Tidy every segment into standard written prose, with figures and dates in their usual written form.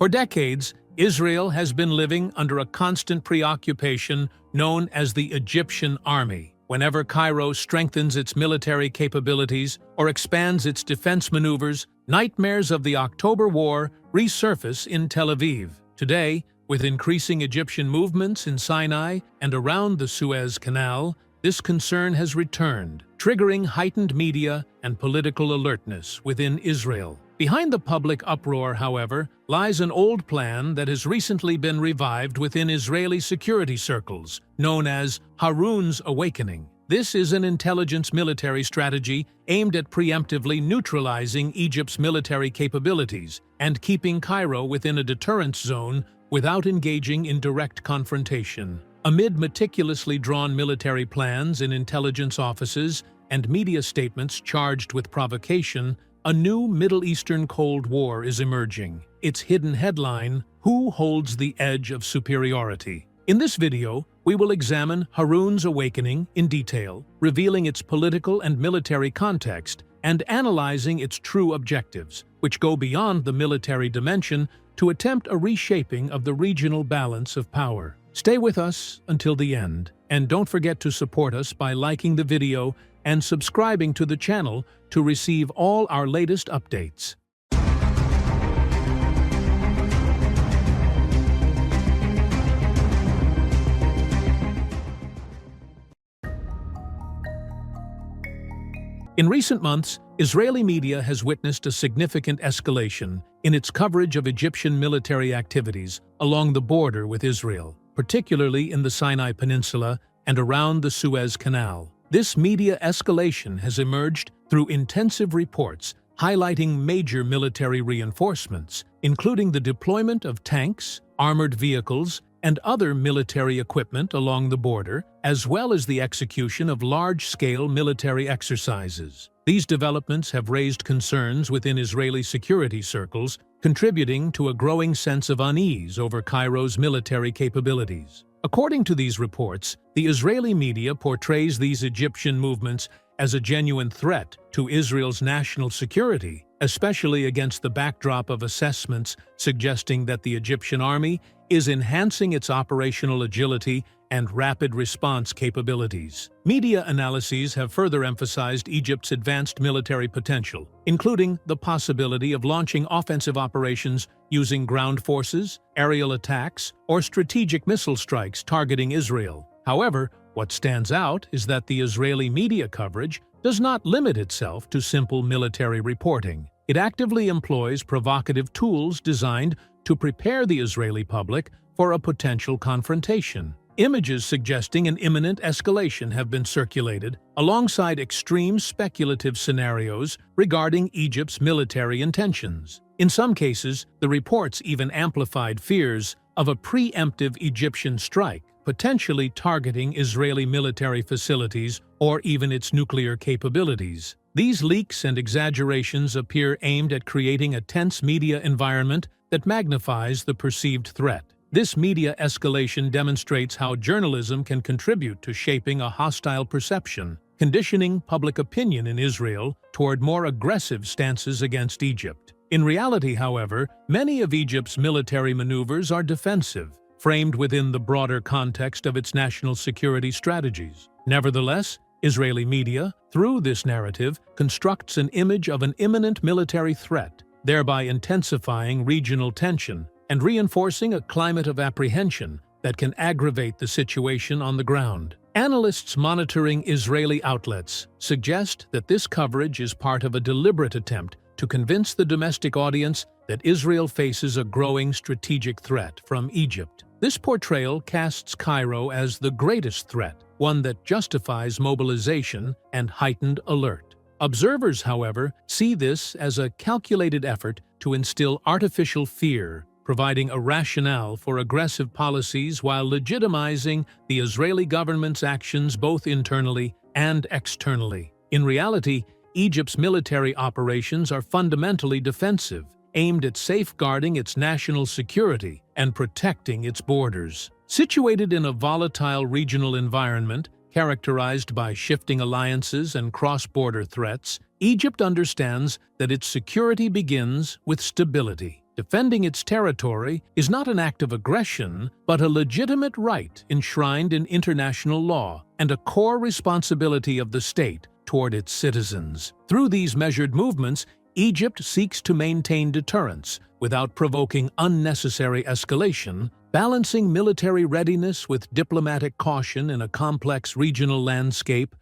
For decades, Israel has been living under a constant preoccupation known as the Egyptian army. Whenever Cairo strengthens its military capabilities or expands its defense maneuvers, nightmares of the October War resurface in Tel Aviv. Today, with increasing Egyptian movements in Sinai and around the Suez Canal, this concern has returned, triggering heightened media and political alertness within Israel. Behind the public uproar, however, lies an old plan that has recently been revived within Israeli security circles, known as Haron's Awakening. This is an intelligence military strategy aimed at preemptively neutralizing Egypt's military capabilities and keeping Cairo within a deterrence zone without engaging in direct confrontation. Amid meticulously drawn military plans in intelligence offices and media statements charged with provocation, a new Middle Eastern Cold War is emerging. Its hidden headline, "Who holds the edge of superiority?" In this video, we will examine Haron's Awakening in detail, revealing its political and military context and analyzing its true objectives, which go beyond the military dimension to attempt a reshaping of the regional balance of power. Stay with us until the end, and don't forget to support us by liking the video and subscribing to the channel to receive all our latest updates. In recent months, Israeli media has witnessed a significant escalation in its coverage of Egyptian military activities along the border with Israel, particularly in the Sinai Peninsula and around the Suez Canal. This media escalation has emerged through intensive reports highlighting major military reinforcements, including the deployment of tanks, armored vehicles, and other military equipment along the border, as well as the execution of large-scale military exercises. These developments have raised concerns within Israeli security circles, contributing to a growing sense of unease over Cairo's military capabilities. According to these reports, the Israeli media portrays these Egyptian movements as a genuine threat to Israel's national security, especially against the backdrop of assessments suggesting that the Egyptian army is enhancing its operational agility and rapid response capabilities. Media analyses have further emphasized Egypt's advanced military potential, including the possibility of launching offensive operations using ground forces, aerial attacks, or strategic missile strikes targeting Israel. However, what stands out is that the Israeli media coverage does not limit itself to simple military reporting. It actively employs provocative tools designed to prepare the Israeli public for a potential confrontation. Images suggesting an imminent escalation have been circulated, alongside extreme speculative scenarios regarding Egypt's military intentions. In some cases, the reports even amplified fears of a preemptive Egyptian strike, potentially targeting Israeli military facilities or even its nuclear capabilities. These leaks and exaggerations appear aimed at creating a tense media environment that magnifies the perceived threat. This media escalation demonstrates how journalism can contribute to shaping a hostile perception, conditioning public opinion in Israel toward more aggressive stances against Egypt. In reality, however, many of Egypt's military maneuvers are defensive, framed within the broader context of its national security strategies. Nevertheless, Israeli media, through this narrative, constructs an image of an imminent military threat, thereby intensifying regional tension and reinforcing a climate of apprehension that can aggravate the situation on the ground. Analysts monitoring Israeli outlets suggest that this coverage is part of a deliberate attempt to convince the domestic audience that Israel faces a growing strategic threat from Egypt. This portrayal casts Cairo as the greatest threat, one that justifies mobilization and heightened alert. Observers, however, see this as a calculated effort to instill artificial fear, providing a rationale for aggressive policies while legitimizing the Israeli government's actions both internally and externally. In reality, Egypt's military operations are fundamentally defensive, aimed at safeguarding its national security and protecting its borders. Situated in a volatile regional environment characterized by shifting alliances and cross-border threats, Egypt understands that its security begins with stability. Defending its territory is not an act of aggression, but a legitimate right enshrined in international law and a core responsibility of the state toward its citizens. Through these measured movements, Egypt seeks to maintain deterrence without provoking unnecessary escalation, balancing military readiness with diplomatic caution in a complex regional landscape.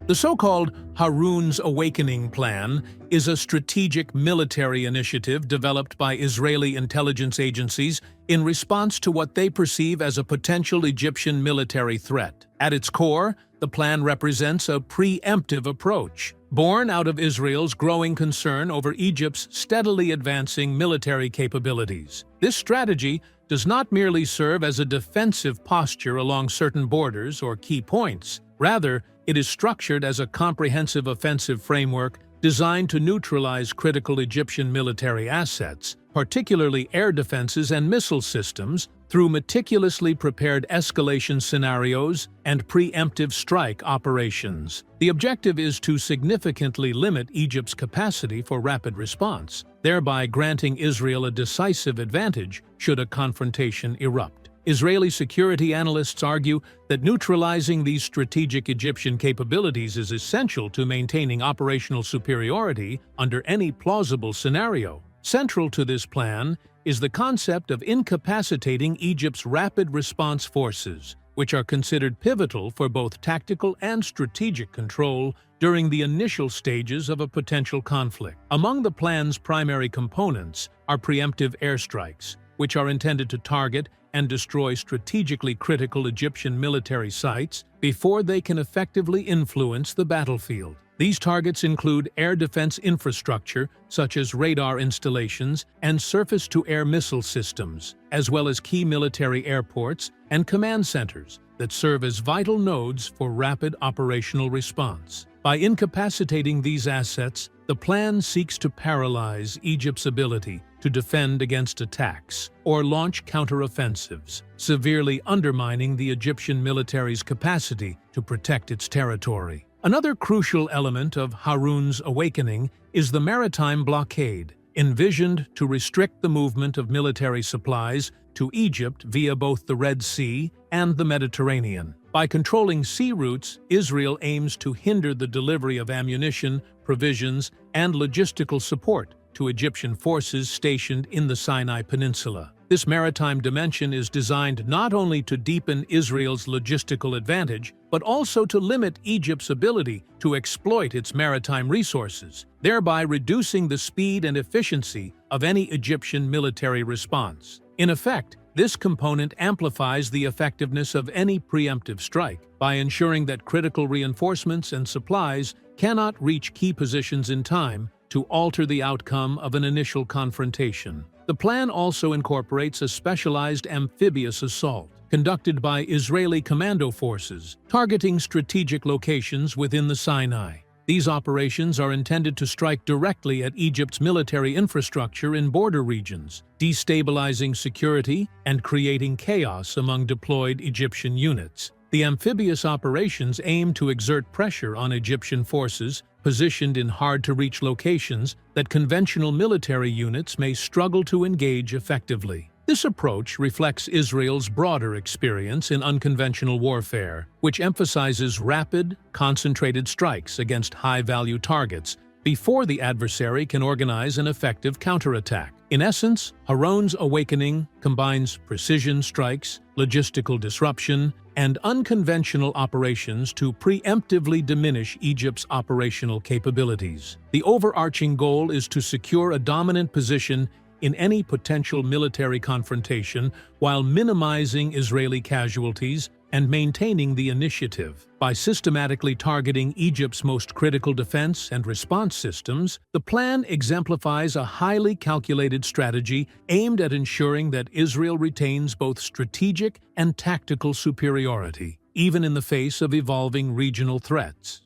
The so-called Haron's Awakening Plan is a strategic military initiative developed by Israeli intelligence agencies in response to what they perceive as a potential Egyptian military threat. At its core, the plan represents a preemptive approach, born out of Israel's growing concern over Egypt's steadily advancing military capabilities. This strategy does not merely serve as a defensive posture along certain borders or key points. Rather, it is structured as a comprehensive offensive framework designed to neutralize critical Egyptian military assets, particularly air defenses and missile systems, through meticulously prepared escalation scenarios and preemptive strike operations. The objective is to significantly limit Egypt's capacity for rapid response, thereby granting Israel a decisive advantage should a confrontation erupt. Israeli security analysts argue that neutralizing these strategic Egyptian capabilities is essential to maintaining operational superiority under any plausible scenario. Central to this plan is the concept of incapacitating Egypt's rapid response forces, which are considered pivotal for both tactical and strategic control during the initial stages of a potential conflict. Among the plan's primary components are preemptive airstrikes, which are intended to target and destroy strategically critical Egyptian military sites before they can effectively influence the battlefield. These targets include air defense infrastructure, such as radar installations and surface-to-air missile systems, as well as key military airports and command centers that serve as vital nodes for rapid operational response. By incapacitating these assets, the plan seeks to paralyze Egypt's ability to defend against attacks or launch counteroffensives, severely undermining the Egyptian military's capacity to protect its territory. Another crucial element of Haron's Awakening is the maritime blockade, envisioned to restrict the movement of military supplies to Egypt via both the Red Sea and the Mediterranean. By controlling sea routes, Israel aims to hinder the delivery of ammunition, provisions, and logistical support to Egyptian forces stationed in the Sinai Peninsula. This maritime dimension is designed not only to deepen Israel's logistical advantage, but also to limit Egypt's ability to exploit its maritime resources, thereby reducing the speed and efficiency of any Egyptian military response. In effect, this component amplifies the effectiveness of any preemptive strike by ensuring that critical reinforcements and supplies cannot reach key positions in time to alter the outcome of an initial confrontation. The plan also incorporates a specialized amphibious assault conducted by Israeli commando forces, targeting strategic locations within the Sinai. These operations are intended to strike directly at Egypt's military infrastructure in border regions, destabilizing security and creating chaos among deployed Egyptian units. The amphibious operations aim to exert pressure on Egyptian forces positioned in hard-to-reach locations that conventional military units may struggle to engage effectively. This approach reflects Israel's broader experience in unconventional warfare, which emphasizes rapid, concentrated strikes against high-value targets before the adversary can organize an effective counterattack. In essence, Haron's Awakening combines precision strikes, logistical disruption, and unconventional operations to preemptively diminish Egypt's operational capabilities. The overarching goal is to secure a dominant position in any potential military confrontation while minimizing Israeli casualties and maintaining the initiative. By systematically targeting Egypt's most critical defense and response systems, the plan exemplifies a highly calculated strategy aimed at ensuring that Israel retains both strategic and tactical superiority, even in the face of evolving regional threats.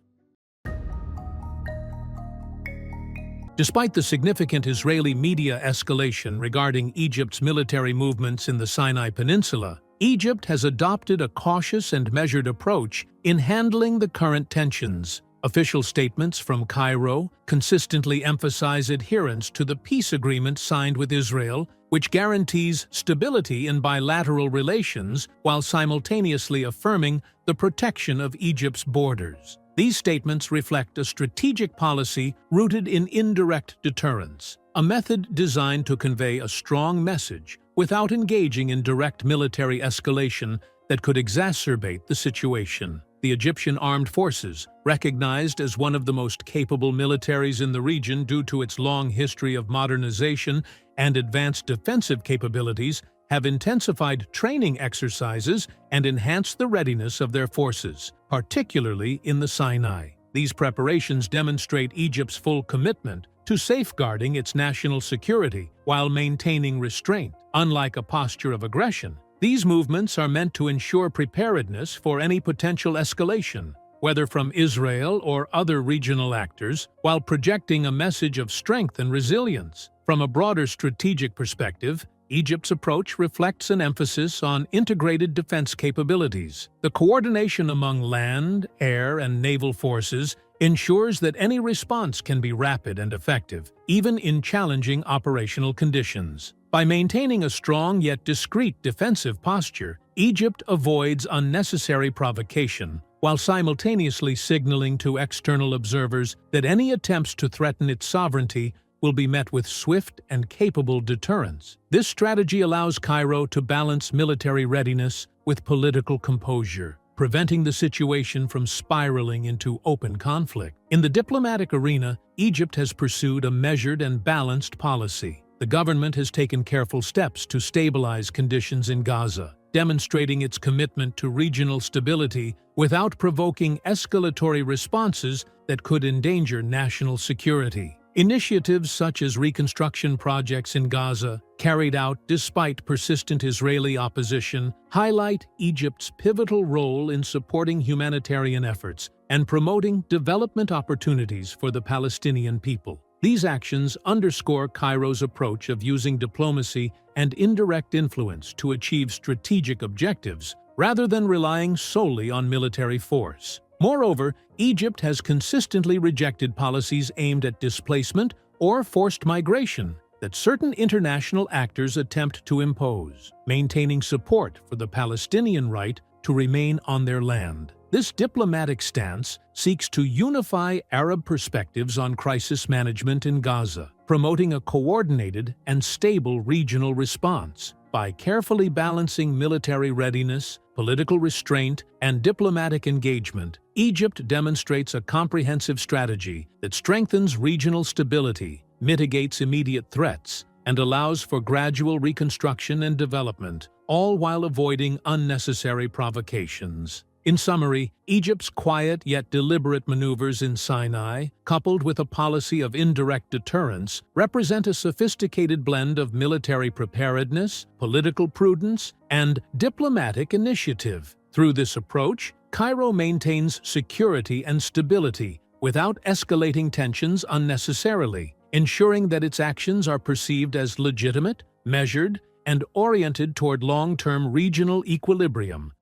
Despite the significant Israeli media escalation regarding Egypt's military movements in the Sinai Peninsula, Egypt has adopted a cautious and measured approach in handling the current tensions. Official statements from Cairo consistently emphasize adherence to the peace agreement signed with Israel, which guarantees stability in bilateral relations while simultaneously affirming the protection of Egypt's borders. These statements reflect a strategic policy rooted in indirect deterrence, a method designed to convey a strong message without engaging in direct military escalation that could exacerbate the situation. The Egyptian armed forces, recognized as one of the most capable militaries in the region due to its long history of modernization and advanced defensive capabilities, have intensified training exercises and enhanced the readiness of their forces, particularly in the Sinai. These preparations demonstrate Egypt's full commitment to safeguarding its national security while maintaining restraint. Unlike a posture of aggression, these movements are meant to ensure preparedness for any potential escalation, whether from Israel or other regional actors, while projecting a message of strength and resilience. From a broader strategic perspective, Egypt's approach reflects an emphasis on integrated defense capabilities. The coordination among land, air, and naval forces ensures that any response can be rapid and effective, even in challenging operational conditions. By maintaining a strong yet discreet defensive posture, Egypt avoids unnecessary provocation while simultaneously signaling to external observers that any attempts to threaten its sovereignty will be met with swift and capable deterrence. This strategy allows Cairo to balance military readiness with political composure, preventing the situation from spiraling into open conflict. In the diplomatic arena, Egypt has pursued a measured and balanced policy. The government has taken careful steps to stabilize conditions in Gaza, demonstrating its commitment to regional stability without provoking escalatory responses that could endanger national security. Initiatives such as reconstruction projects in Gaza, carried out despite persistent Israeli opposition, highlight Egypt's pivotal role in supporting humanitarian efforts and promoting development opportunities for the Palestinian people. These actions underscore Cairo's approach of using diplomacy and indirect influence to achieve strategic objectives, rather than relying solely on military force. Moreover, Egypt has consistently rejected policies aimed at displacement or forced migration that certain international actors attempt to impose, maintaining support for the Palestinian right to remain on their land. This diplomatic stance seeks to unify Arab perspectives on crisis management in Gaza, promoting a coordinated and stable regional response. By carefully balancing military readiness, political restraint, and diplomatic engagement, Egypt demonstrates a comprehensive strategy that strengthens regional stability, mitigates immediate threats, and allows for gradual reconstruction and development, all while avoiding unnecessary provocations. In summary, Egypt's quiet yet deliberate maneuvers in Sinai, coupled with a policy of indirect deterrence, represent a sophisticated blend of military preparedness, political prudence, and diplomatic initiative. Through this approach, Cairo maintains security and stability without escalating tensions unnecessarily, ensuring that its actions are perceived as legitimate, measured, and oriented toward long-term regional equilibrium.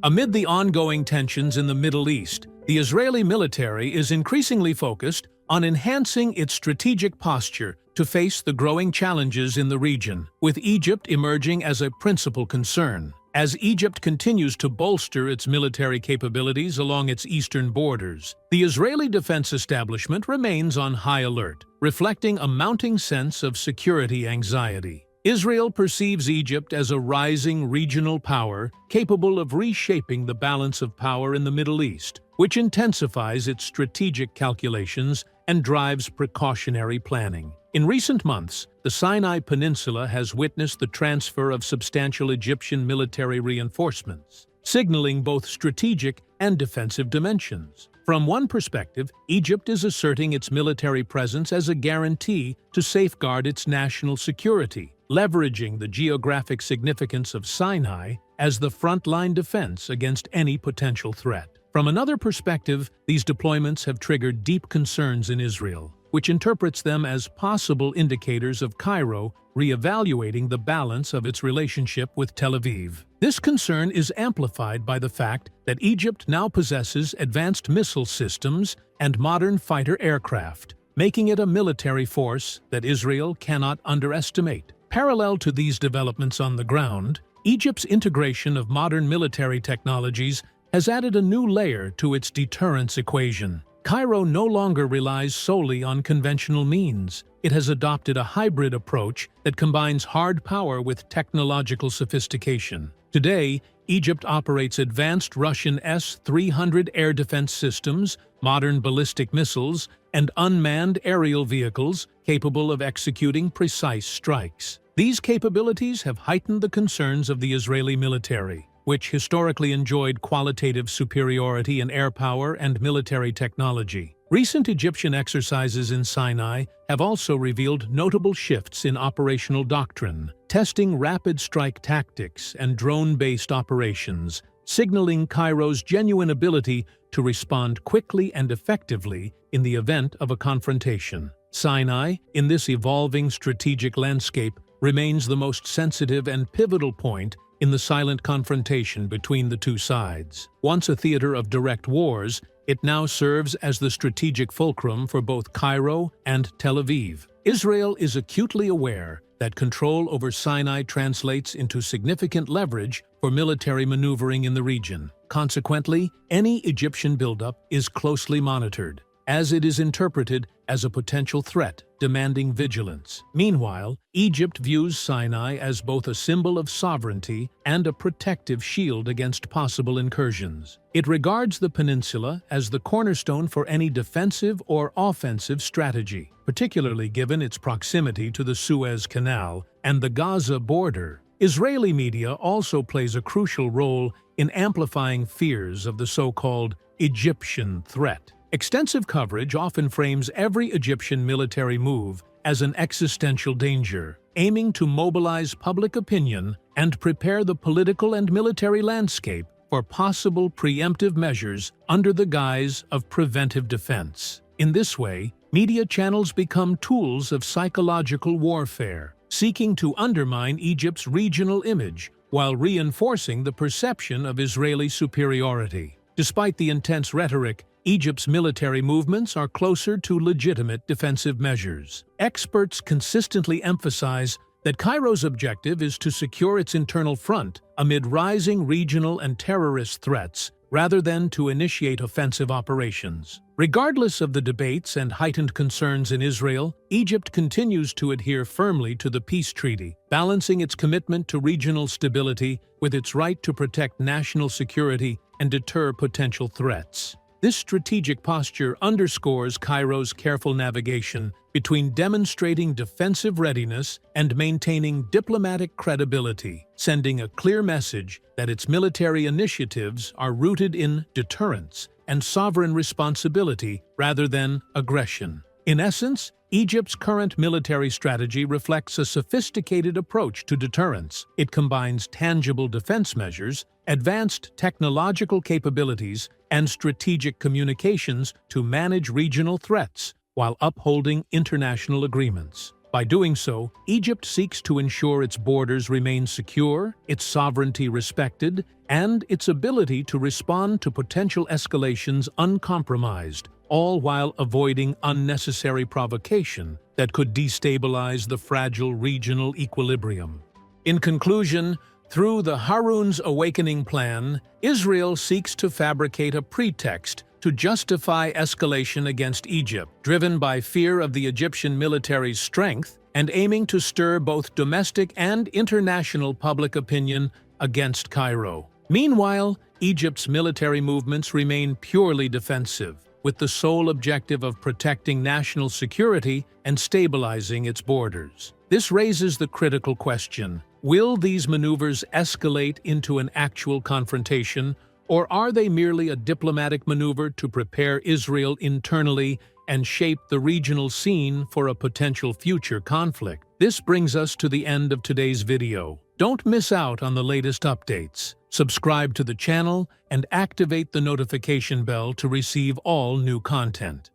Amid the ongoing tensions in the Middle East, the Israeli military is increasingly focused on enhancing its strategic posture to face the growing challenges in the region, with Egypt emerging as a principal concern. As Egypt continues to bolster its military capabilities along its eastern borders, the Israeli defense establishment remains on high alert, reflecting a mounting sense of security anxiety. Israel perceives Egypt as a rising regional power capable of reshaping the balance of power in the Middle East, which intensifies its strategic calculations and drives precautionary planning. In recent months, the Sinai Peninsula has witnessed the transfer of substantial Egyptian military reinforcements, signaling both strategic and defensive dimensions. From one perspective, Egypt is asserting its military presence as a guarantee to safeguard its national security, leveraging the geographic significance of Sinai as the frontline defense against any potential threat. From another perspective, these deployments have triggered deep concerns in Israel, which interprets them as possible indicators of Cairo reevaluating the balance of its relationship with Tel Aviv. This concern is amplified by the fact that Egypt now possesses advanced missile systems and modern fighter aircraft, making it a military force that Israel cannot underestimate. Parallel to these developments on the ground, Egypt's integration of modern military technologies has added a new layer to its deterrence equation. Cairo no longer relies solely on conventional means. It has adopted a hybrid approach that combines hard power with technological sophistication. Today, Egypt operates advanced Russian S-300 air defense systems, modern ballistic missiles, and unmanned aerial vehicles capable of executing precise strikes. These capabilities have heightened the concerns of the Israeli military, which historically enjoyed qualitative superiority in air power and military technology. Recent Egyptian exercises in Sinai have also revealed notable shifts in operational doctrine, testing rapid strike tactics and drone-based operations, signaling Cairo's genuine ability to respond quickly and effectively in the event of a confrontation. Sinai, in this evolving strategic landscape, remains the most sensitive and pivotal point in the silent confrontation between the two sides. Once a theater of direct wars, it now serves as the strategic fulcrum for both Cairo and Tel Aviv. Israel is acutely aware that control over Sinai translates into significant leverage for military maneuvering in the region. Consequently, any Egyptian buildup is closely monitored, as it is interpreted as a potential threat demanding vigilance. Meanwhile, Egypt views Sinai as both a symbol of sovereignty and a protective shield against possible incursions. It regards the peninsula as the cornerstone for any defensive or offensive strategy, particularly given its proximity to the Suez Canal and the Gaza border. Israeli media also plays a crucial role in amplifying fears of the so-called Egyptian threat. Extensive coverage often frames every Egyptian military move as an existential danger, aiming to mobilize public opinion and prepare the political and military landscape for possible preemptive measures under the guise of preventive defense. In this way, media channels become tools of psychological warfare, seeking to undermine Egypt's regional image while reinforcing the perception of Israeli superiority. Despite the intense rhetoric, Egypt's military movements are closer to legitimate defensive measures. Experts consistently emphasize that Cairo's objective is to secure its internal front amid rising regional and terrorist threats, rather than to initiate offensive operations. Regardless of the debates and heightened concerns in Israel, Egypt continues to adhere firmly to the peace treaty, balancing its commitment to regional stability with its right to protect national security and deter potential threats. This strategic posture underscores Cairo's careful navigation between demonstrating defensive readiness and maintaining diplomatic credibility, sending a clear message that its military initiatives are rooted in deterrence and sovereign responsibility rather than aggression. In essence, Egypt's current military strategy reflects a sophisticated approach to deterrence. It combines tangible defense measures, advanced technological capabilities, and strategic communications to manage regional threats while upholding international agreements. By doing so, Egypt seeks to ensure its borders remain secure, its sovereignty respected, and its ability to respond to potential escalations uncompromised, all while avoiding unnecessary provocation that could destabilize the fragile regional equilibrium. In conclusion, through the Haron's Awakening Plan, Israel seeks to fabricate a pretext to justify escalation against Egypt, driven by fear of the Egyptian military's strength and aiming to stir both domestic and international public opinion against Cairo. Meanwhile, Egypt's military movements remain purely defensive, with the sole objective of protecting national security and stabilizing its borders. This raises the critical question: will these maneuvers escalate into an actual confrontation, or are they merely a diplomatic maneuver to prepare Israel internally and shape the regional scene for a potential future conflict? This brings us to the end of today's video. Don't miss out on the latest updates. Subscribe to the channel and activate the notification bell to receive all new content.